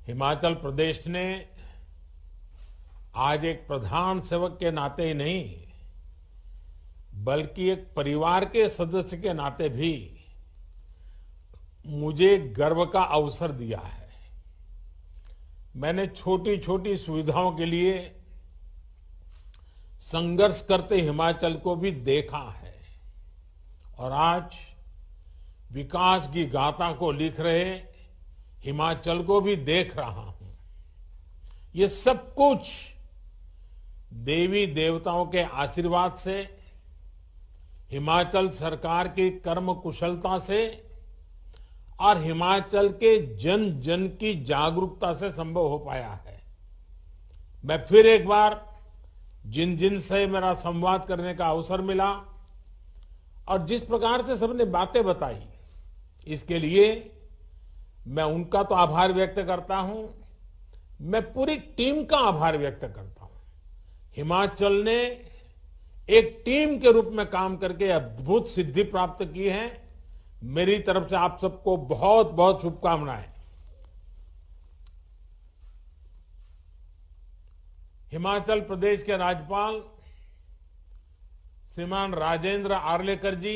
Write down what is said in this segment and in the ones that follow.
हिमाचल प्रदेश ने आज एक प्रधान सेवक के नाते ही नहीं बल्कि एक परिवार के सदस्य के नाते भी मुझे गर्व का अवसर दिया है। मैंने छोटी छोटी सुविधाओं के लिए संघर्ष करते हिमाचल को भी देखा है और आज विकास की गाथा को लिख रहे हिमाचल को भी देख रहा हूं। ये सब कुछ देवी देवताओं के आशीर्वाद से, हिमाचल सरकार की कर्म कुशलता से और हिमाचल के जन जन की जागरूकता से संभव हो पाया है। मैं फिर एक बार जिन जिन से मेरा संवाद करने का अवसर मिला और जिस प्रकार से सबने बातें बताई, इसके लिए मैं उनका तो आभार व्यक्त करता हूं, मैं पूरी टीम का आभार व्यक्त करता हूं। हिमाचल ने एक टीम के रूप में काम करके अद्भुत सिद्धि प्राप्त की है। मेरी तरफ से आप सबको बहुत बहुत शुभकामनाएं। हिमाचल प्रदेश के राज्यपाल श्रीमान राजेंद्र आर्लेकर जी,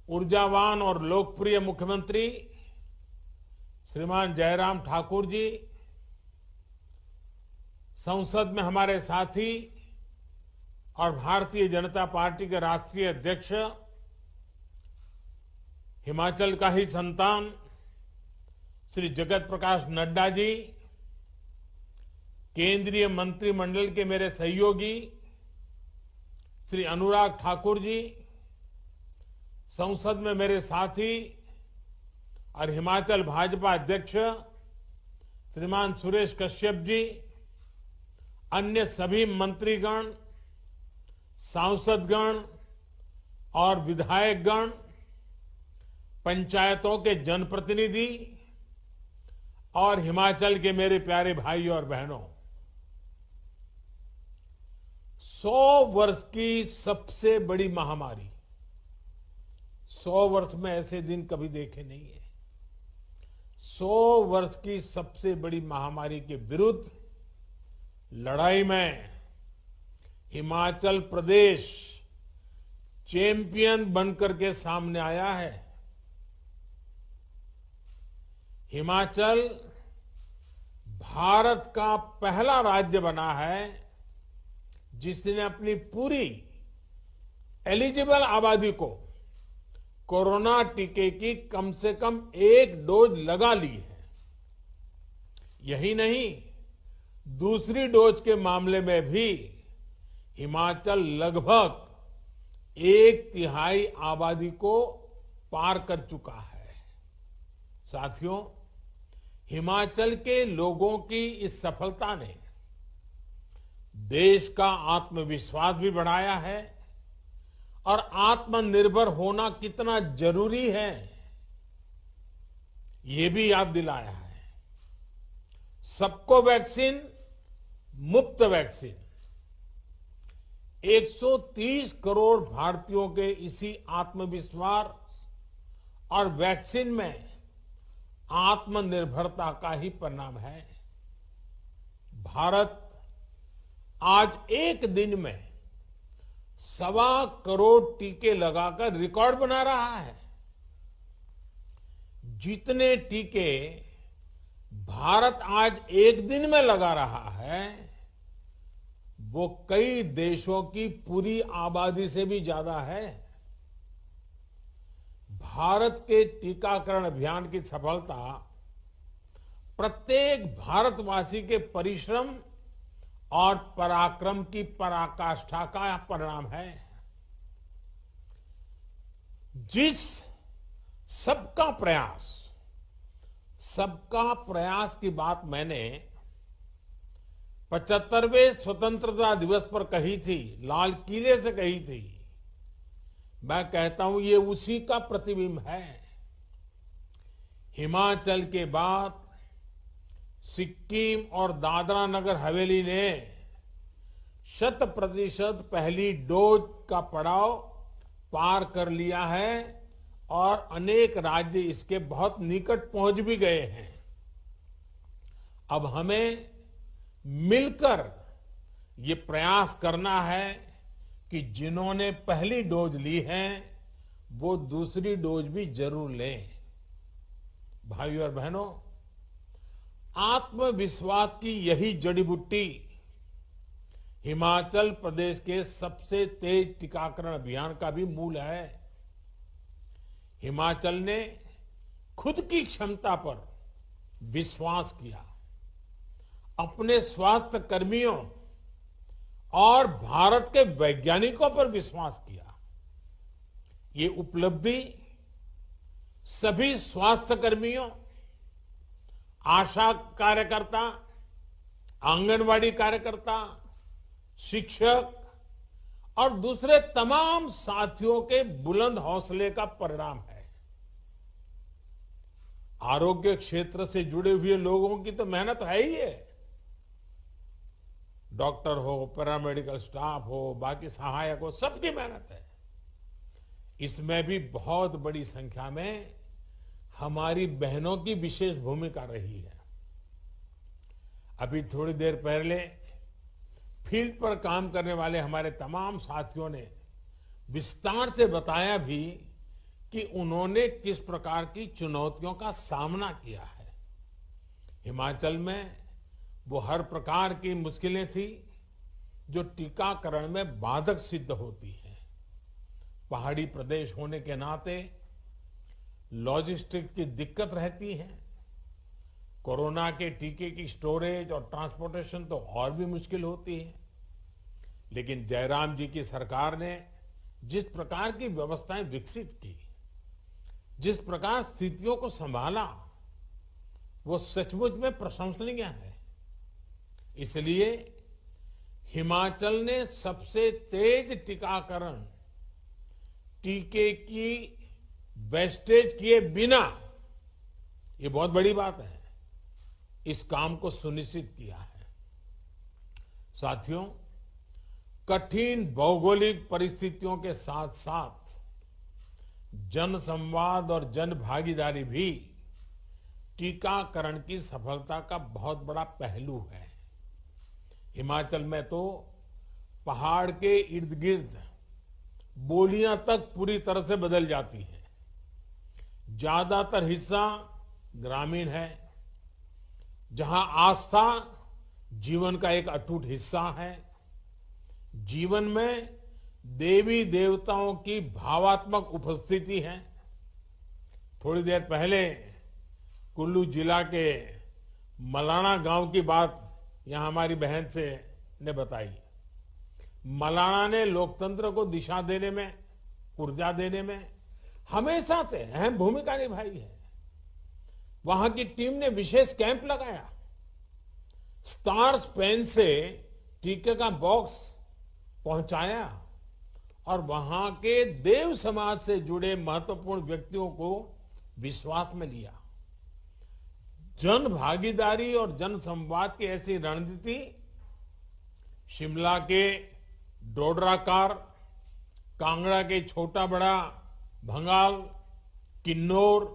ऊर्जावान और लोकप्रिय मुख्यमंत्री श्रीमान जयराम ठाकुर जी, संसद में हमारे साथी और भारतीय जनता पार्टी के राष्ट्रीय अध्यक्ष, हिमाचल का ही संतान श्री जगत प्रकाश नड्डा जी, केंद्रीय मंत्रिमंडल के मेरे सहयोगी श्री अनुराग ठाकुर जी, संसद में मेरे साथी और हिमाचल भाजपा अध्यक्ष श्रीमान सुरेश कश्यप जी, अन्य सभी मंत्रीगण, सांसदगण और विधायकगण, पंचायतों के जनप्रतिनिधि और हिमाचल के मेरे प्यारे भाई और बहनों, 100 वर्ष की सबसे बड़ी महामारी, 100 वर्ष में ऐसे दिन कभी देखे नहीं है। 100 वर्ष की सबसे बड़ी महामारी के विरुद्ध लड़ाई में हिमाचल प्रदेश चैंपियन बनकर के सामने आया है। हिमाचल भारत का पहला राज्य बना है जिसने अपनी पूरी एलिजिबल आबादी को कोरोना टीके की कम से कम 1 डोज लगा ली है। यही नहीं, दूसरी डोज के मामले में भी हिमाचल लगभग 1/3 आबादी को पार कर चुका है। साथियों, हिमाचल के लोगों की इस सफलता ने देश का आत्मविश्वास भी बढ़ाया है और आत्मनिर्भर होना कितना जरूरी है ये भी याद दिलाया है। सबको वैक्सीन, मुफ्त वैक्सीन, 130 करोड़ भारतीयों के इसी आत्मविश्वास और वैक्सीन में आत्मनिर्भरता का ही परिणाम है। भारत आज एक दिन में 1.25 करोड़ टीके लगाकर रिकॉर्ड बना रहा है। जितने टीके भारत आज एक दिन में लगा रहा है वो कई देशों की पूरी आबादी से भी ज्यादा है। भारत के टीकाकरण अभियान की सफलता प्रत्येक भारतवासी के परिश्रम और पराक्रम की पराकाष्ठा का परिणाम है। जिस सबका प्रयास की बात मैंने 75वें स्वतंत्रता दिवस पर कही थी, लाल किले से कही थी, मैं कहता हूं ये उसी का प्रतिबिंब है। हिमाचल के बाद सिक्किम और दादरा नगर हवेली ने 100% पहली डोज का पड़ाव पार कर लिया है और अनेक राज्य इसके बहुत निकट पहुंच भी गए हैं। अब हमें मिलकर ये प्रयास करना है कि जिन्होंने पहली डोज ली है वो दूसरी डोज भी जरूर लें। भाइयों और बहनों, आत्मविश्वास की यही जड़ी बूटी हिमाचल प्रदेश के सबसे तेज टीकाकरण अभियान का भी मूल है। हिमाचल ने खुद की क्षमता पर विश्वास किया, अपने स्वास्थ्य कर्मियों और भारत के वैज्ञानिकों पर विश्वास किया। ये उपलब्धि सभी स्वास्थ्य कर्मियों, आशा कार्यकर्ता, आंगनवाड़ी कार्यकर्ता, शिक्षक और दूसरे तमाम साथियों के बुलंद हौसले का परिणाम है। आरोग्य क्षेत्र से जुड़े हुए लोगों की तो मेहनत है ही है। डॉक्टर हो, पैरामेडिकल स्टाफ हो, बाकी सहायक हो, सबकी मेहनत है। इसमें भी बहुत बड़ी संख्या में हमारी बहनों की विशेष भूमिका रही है। अभी थोड़ी देर पहले फील्ड पर काम करने वाले हमारे तमाम साथियों ने विस्तार से बताया भी कि उन्होंने किस प्रकार की चुनौतियों का सामना किया है। हिमाचल में वो हर प्रकार की मुश्किलें थी जो टीकाकरण में बाधक सिद्ध होती हैं। पहाड़ी प्रदेश होने के नाते लॉजिस्टिक की दिक्कत रहती है। कोरोना के टीके की स्टोरेज और ट्रांसपोर्टेशन तो और भी मुश्किल होती है। लेकिन जयराम जी की सरकार ने जिस प्रकार की व्यवस्थाएं विकसित की, जिस प्रकार स्थितियों को संभाला, वो सचमुच में प्रशंसनीय है। इसलिए हिमाचल ने सबसे तेज टीकाकरण टीके की वेस्टेज किए बिना, ये बहुत बड़ी बात है, इस काम को सुनिश्चित किया है। साथियों, कठिन भौगोलिक परिस्थितियों के साथ साथ जन संवाद और जन भागीदारी भी टीकाकरण की सफलता का बहुत बड़ा पहलू है। हिमाचल में तो पहाड़ के इर्द गिर्द बोलियां तक पूरी तरह से बदल जाती हैं। ज्यादातर हिस्सा ग्रामीण है, जहां आस्था जीवन का एक अटूट हिस्सा है। जीवन में देवी देवताओं की भावात्मक उपस्थिति है। थोड़ी देर पहले कुल्लू जिला के मलाना गांव की बात यहां हमारी बहन से ने बताई। मलाना ने लोकतंत्र को दिशा देने में, ऊर्जा देने में हमेशा से अहम भूमिका निभाई है। वहां की टीम ने विशेष कैंप लगाया, स्टार्स पेन से टीके का बॉक्स पहुंचाया और वहां के देव समाज से जुड़े महत्वपूर्ण व्यक्तियों को विश्वास में लिया। जन भागीदारी और जन संवाद की ऐसी रणनीति शिमला के डोडराकार, कांगड़ा के छोटा बड़ा, भंगाल, किन्नौर,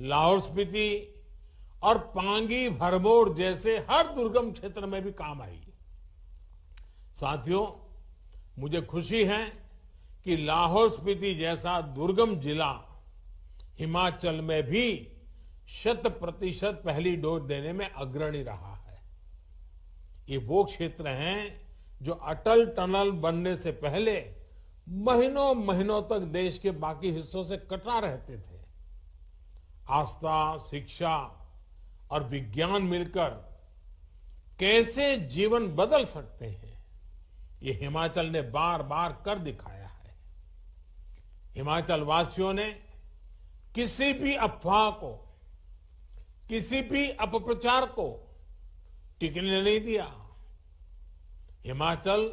लाहौल स्पीति और पांगी भरमौर जैसे हर दुर्गम क्षेत्र में भी काम आई। साथियों, मुझे खुशी है कि लाहौल स्पीति जैसा दुर्गम जिला हिमाचल में भी 100% पहली डोज देने में अग्रणी रहा है। ये वो क्षेत्र हैं जो अटल टनल बनने से पहले महीनों महीनों तक देश के बाकी हिस्सों से कटा रहते थे। आस्था, शिक्षा और विज्ञान मिलकर कैसे जीवन बदल सकते हैं, ये हिमाचल ने बार बार कर दिखाया है। हिमाचल वासियों ने किसी भी अफवाह को, किसी भी अपप्रचार को टिकने नहीं दिया। हिमाचल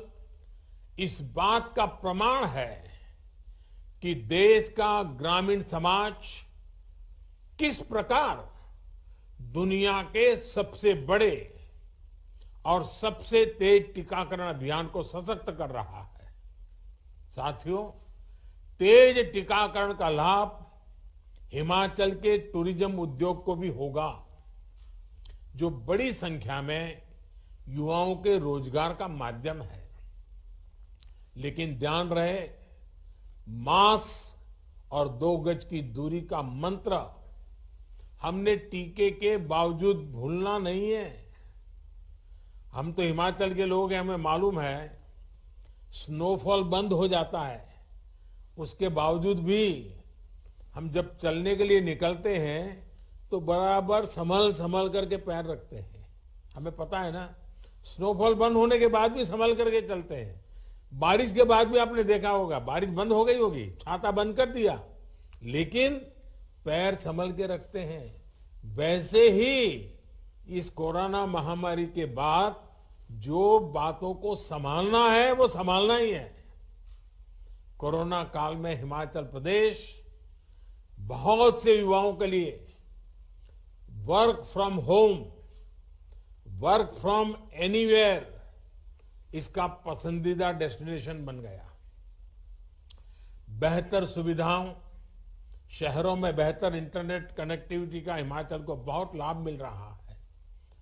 इस बात का प्रमाण है कि देश का ग्रामीण समाज किस प्रकार दुनिया के सबसे बड़े और सबसे तेज टीकाकरण अभियान को सशक्त कर रहा है। साथियों, तेज टीकाकरण का लाभ हिमाचल के टूरिज्म उद्योग को भी होगा, जो बड़ी संख्या में युवाओं के रोजगार का माध्यम है। लेकिन ध्यान रहे, मास्क और 2 गज की दूरी का मंत्र हमने टीके के बावजूद भूलना नहीं है। हम तो हिमाचल के लोग हैं, हमें मालूम है स्नोफॉल बंद हो जाता है, उसके बावजूद भी हम जब चलने के लिए निकलते हैं तो बराबर संभल संभल करके पैर रखते हैं। हमें पता है ना, स्नोफॉल बंद होने के बाद भी संभल करके चलते हैं। बारिश के बाद भी आपने देखा होगा, बारिश बंद हो गई होगी, छाता बंद कर दिया, लेकिन पैर संभल के रखते हैं। वैसे ही इस कोरोना महामारी के बाद जो बातों को संभालना है वो संभालना ही है। कोरोना काल में हिमाचल प्रदेश बहुत से युवाओं के लिए work from home, work from anywhere इसका पसंदीदा डेस्टिनेशन बन गया। बेहतर सुविधाओं, शहरों में बेहतर इंटरनेट कनेक्टिविटी का हिमाचल को बहुत लाभ मिल रहा है।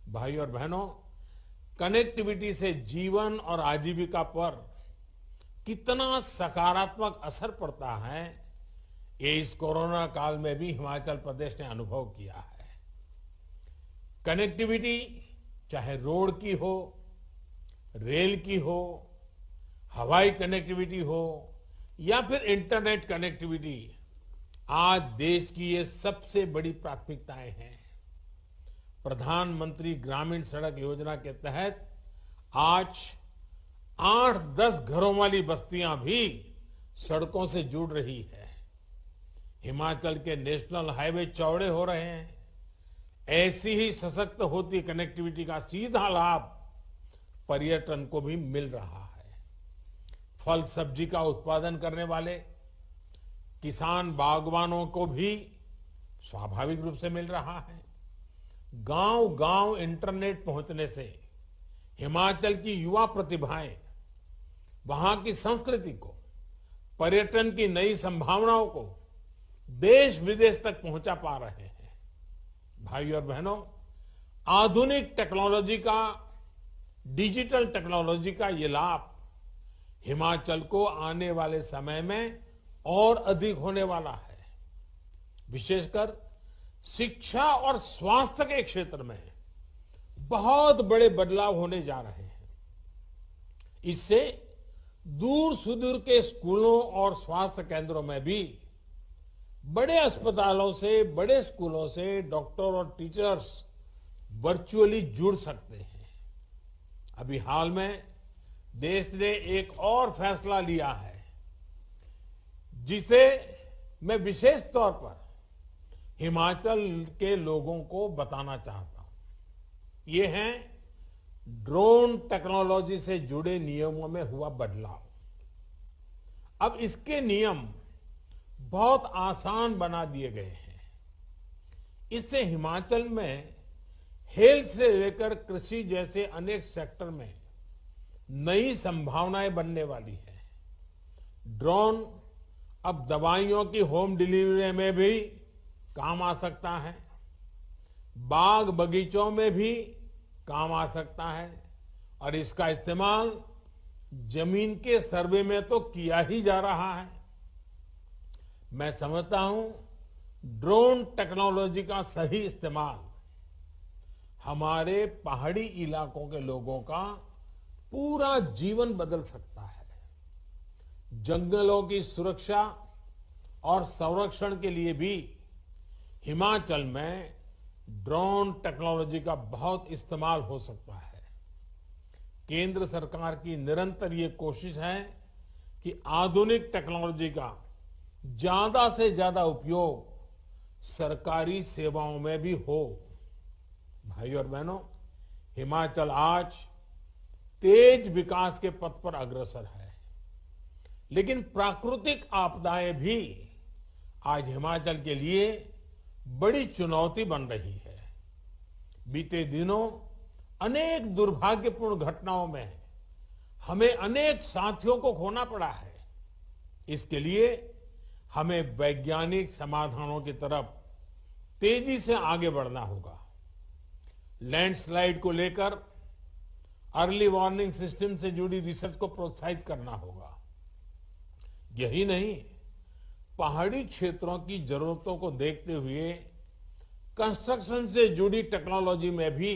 भाई और बहनों, कनेक्टिविटी से जीवन और आजीविका पर कितना सकारात्मक असर पड़ता है, ये इस कोरोना काल में भी हिमाचल प्रदेश ने अनुभव किया है। कनेक्टिविटी चाहे रोड की हो, रेल की हो, हवाई कनेक्टिविटी हो या फिर इंटरनेट कनेक्टिविटी, आज देश की ये सबसे बड़ी प्राथमिकताएं हैं। प्रधानमंत्री ग्रामीण सड़क योजना के तहत आज 8-10 घरों वाली बस्तियां भी सड़कों से जुड़ रही है। हिमाचल के नेशनल हाईवे चौड़े हो रहे हैं। ऐसी ही सशक्त होती कनेक्टिविटी का सीधा लाभ पर्यटन को भी मिल रहा है। फल सब्जी का उत्पादन करने वाले किसान बागवानों को भी स्वाभाविक रूप से मिल रहा है। गांव गांव इंटरनेट पहुंचने से हिमाचल की युवा प्रतिभाएं वहां की संस्कृति को, पर्यटन की नई संभावनाओं को देश विदेश तक पहुंचा पा रहे हैं। भाई और बहनों, आधुनिक टेक्नोलॉजी का, डिजिटल टेक्नोलॉजी का ये लाभ हिमाचल को आने वाले समय में और अधिक होने वाला है। विशेषकर शिक्षा और स्वास्थ्य के क्षेत्र में बहुत बड़े बदलाव होने जा रहे हैं। इससे दूर सुदूर के स्कूलों और स्वास्थ्य केंद्रों में भी बड़े अस्पतालों से, बड़े स्कूलों से डॉक्टर और टीचर्स वर्चुअली जुड़ सकते हैं। अभी हाल में देश ने एक और फैसला लिया है, जिसे मैं विशेष तौर पर हिमाचल के लोगों को बताना चाहता हूं। ये है ड्रोन टेक्नोलॉजी से जुड़े नियमों में हुआ बदलाव। अब इसके नियम बहुत आसान बना दिए गए हैं। इससे हिमाचल में हेल्थ से लेकर कृषि जैसे अनेक सेक्टर में नई संभावनाएं बनने वाली है। ड्रोन अब दवाइयों की होम डिलीवरी में भी काम आ सकता है, बाग बगीचों में भी काम आ सकता है, और इसका इस्तेमाल जमीन के सर्वे में तो किया ही जा रहा है। मैं समझता हूं ड्रोन टेक्नोलॉजी का सही इस्तेमाल हमारे पहाड़ी इलाकों के लोगों का पूरा जीवन बदल सकता है। जंगलों की सुरक्षा और संरक्षण के लिए भी हिमाचल में ड्रोन टेक्नोलॉजी का बहुत इस्तेमाल हो सकता है। केंद्र सरकार की निरंतर ये कोशिश है कि आधुनिक टेक्नोलॉजी का ज्यादा से ज्यादा उपयोग सरकारी सेवाओं में भी हो। भाई और बहनों, हिमाचल आज तेज विकास के पथ पर अग्रसर है, लेकिन प्राकृतिक आपदाएं भी आज हिमाचल के लिए बड़ी चुनौती बन रही है। बीते दिनों अनेक दुर्भाग्यपूर्ण घटनाओं में हमें अनेक साथियों को खोना पड़ा है। इसके लिए हमें वैज्ञानिक समाधानों की तरफ तेजी से आगे बढ़ना होगा। लैंडस्लाइड को लेकर अर्ली वार्निंग सिस्टम से जुड़ी रिसर्च को प्रोत्साहित करना होगा। यही नहीं, पहाड़ी क्षेत्रों की जरूरतों को देखते हुए कंस्ट्रक्शन से जुड़ी टेक्नोलॉजी में भी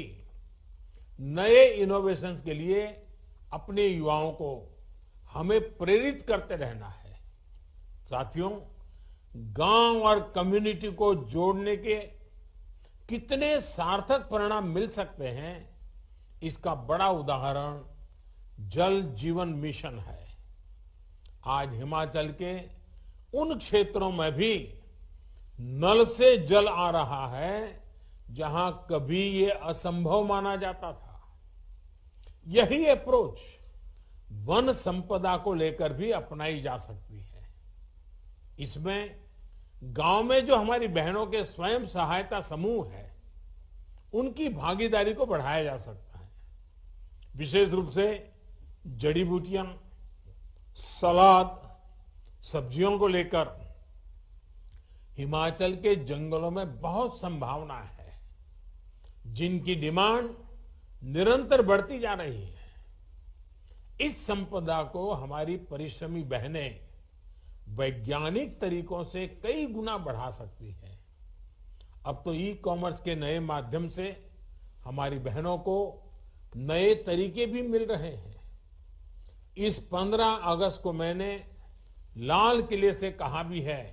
नए इनोवेशंस के लिए अपने युवाओं को हमें प्रेरित करते रहना है। साथियों, गांव और कम्युनिटी को जोड़ने के कितने सार्थक परिणाम मिल सकते हैं, इसका बड़ा उदाहरण जल जीवन मिशन है। आज हिमाचल के उन क्षेत्रों में भी नल से जल आ रहा है जहां कभी ये असंभव माना जाता था। यही अप्रोच वन संपदा को लेकर भी अपनाई जा सकती है। इसमें गांव में जो हमारी बहनों के स्वयं सहायता समूह है, उनकी भागीदारी को बढ़ाया जा सकता है। विशेष रूप से जड़ी बूटियां, सलाद, सब्जियों को लेकर हिमाचल के जंगलों में बहुत संभावना है, जिनकी डिमांड निरंतर बढ़ती जा रही है। इस संपदा को हमारी परिश्रमी बहनें वैज्ञानिक तरीकों से कई गुना बढ़ा सकती है। अब तो ई कॉमर्स के नए माध्यम से हमारी बहनों को नए तरीके भी मिल रहे हैं। इस 15 अगस्त को मैंने लाल किले से कहा भी है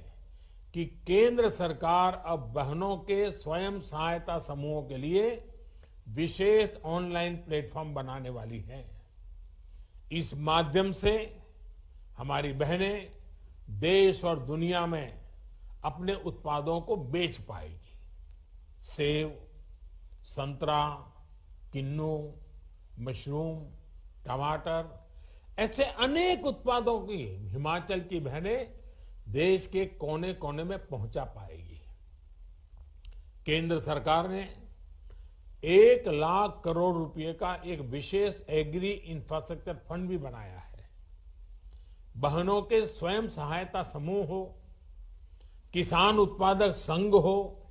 कि केंद्र सरकार अब बहनों के स्वयं सहायता समूहों के लिए विशेष ऑनलाइन प्लेटफॉर्म बनाने वाली है। इस माध्यम से हमारी बहनें देश और दुनिया में अपने उत्पादों को बेच पाएगी। सेब, संतरा, किन्नू, मशरूम, टमाटर, ऐसे अनेक उत्पादों की हिमाचल की बहनें देश के कोने कोने में पहुंचा पाएगी। केंद्र सरकार ने 1 लाख करोड़ रुपए का एक विशेष एग्री इंफ्रास्ट्रक्चर फंड भी बनाया है। बहनों के स्वयं सहायता समूह हो, किसान उत्पादक संघ हो,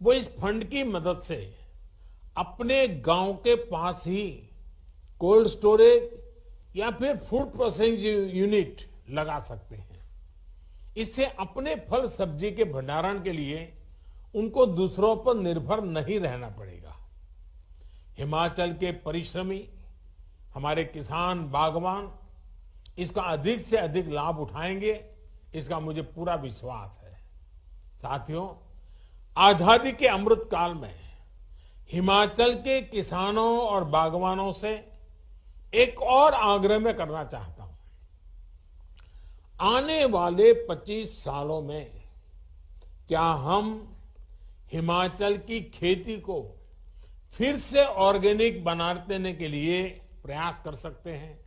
वो इस फंड की मदद से अपने गांव के पास ही कोल्ड स्टोरेज या फिर फूड प्रोसेसिंग यूनिट लगा सकते हैं। इससे अपने फल सब्जी के भंडारण के लिए उनको दूसरों पर निर्भर नहीं रहना पड़ेगा। हिमाचल के परिश्रमी हमारे किसान, बागवान इसका अधिक से अधिक लाभ उठाएंगे, इसका मुझे पूरा विश्वास है। साथियों, आजादी के अमृत काल में हिमाचल के किसानों और बागवानों से एक और आग्रह मैं करना चाहता हूं। आने वाले 25 सालों में क्या हम हिमाचल की खेती को फिर से ऑर्गेनिक बना देने के लिए प्रयास कर सकते हैं?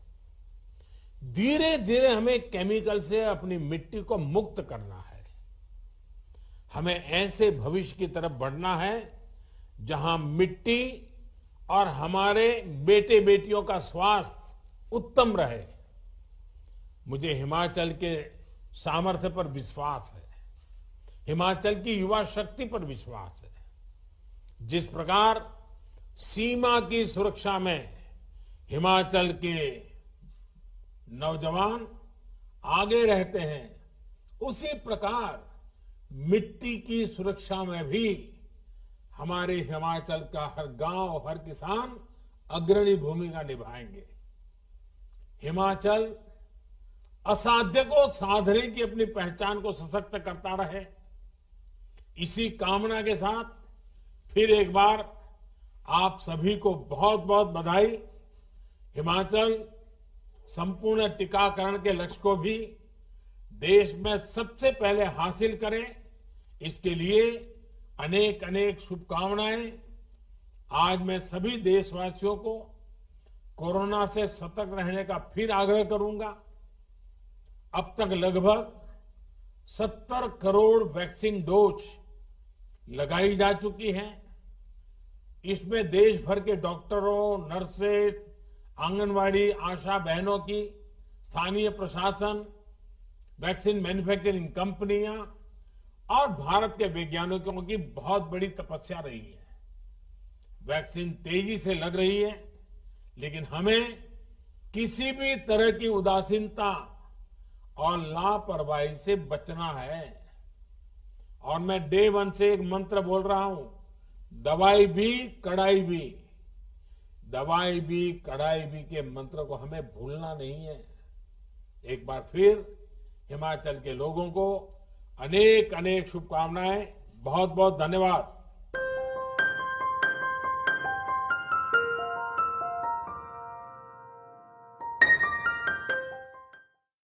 धीरे धीरे हमें केमिकल से अपनी मिट्टी को मुक्त करना है। हमें ऐसे भविष्य की तरफ बढ़ना है जहां मिट्टी और हमारे बेटे बेटियों का स्वास्थ्य उत्तम रहे। मुझे हिमाचल के सामर्थ्य पर विश्वास है, हिमाचल की युवा शक्ति पर विश्वास है। जिस प्रकार सीमा की सुरक्षा में हिमाचल के नौजवान आगे रहते हैं, उसी प्रकार मिट्टी की सुरक्षा में भी हमारे हिमाचल का हर गांव, हर किसान अग्रणी भूमिका निभाएंगे। हिमाचल असाध्य को साधने की अपनी पहचान को सशक्त करता रहे, इसी कामना के साथ फिर एक बार आप सभी को बहुत बहुत बधाई। हिमाचल संपूर्ण टीकाकरण के लक्ष्य को भी देश में सबसे पहले हासिल करे, इसके लिए अनेक अनेक शुभकामनाएं। आज मैं सभी देशवासियों को कोरोना से सतर्क रहने का फिर आग्रह करूंगा। अब तक लगभग 70 करोड़ वैक्सीन डोज लगाई जा चुकी हैं। इसमें देश भर के डॉक्टरों, नर्सेस, आंगनवाड़ी, आशा बहनों की, स्थानीय प्रशासन, वैक्सीन मैन्युफैक्चरिंग कंपनियां और भारत के वैज्ञानिकों की बहुत बड़ी तपस्या रही है। वैक्सीन तेजी से लग रही है, लेकिन हमें किसी भी तरह की उदासीनता और लापरवाही से बचना है। और मैं डे वन से एक मंत्र बोल रहा हूं, दवाई भी कड़ाई भी, दवाई भी कड़ाई भी के मंत्र को हमें भूलना नहीं है। एक बार फिर हिमाचल के लोगों को अनेक अनेक शुभकामनाएं। बहुत बहुत धन्यवाद।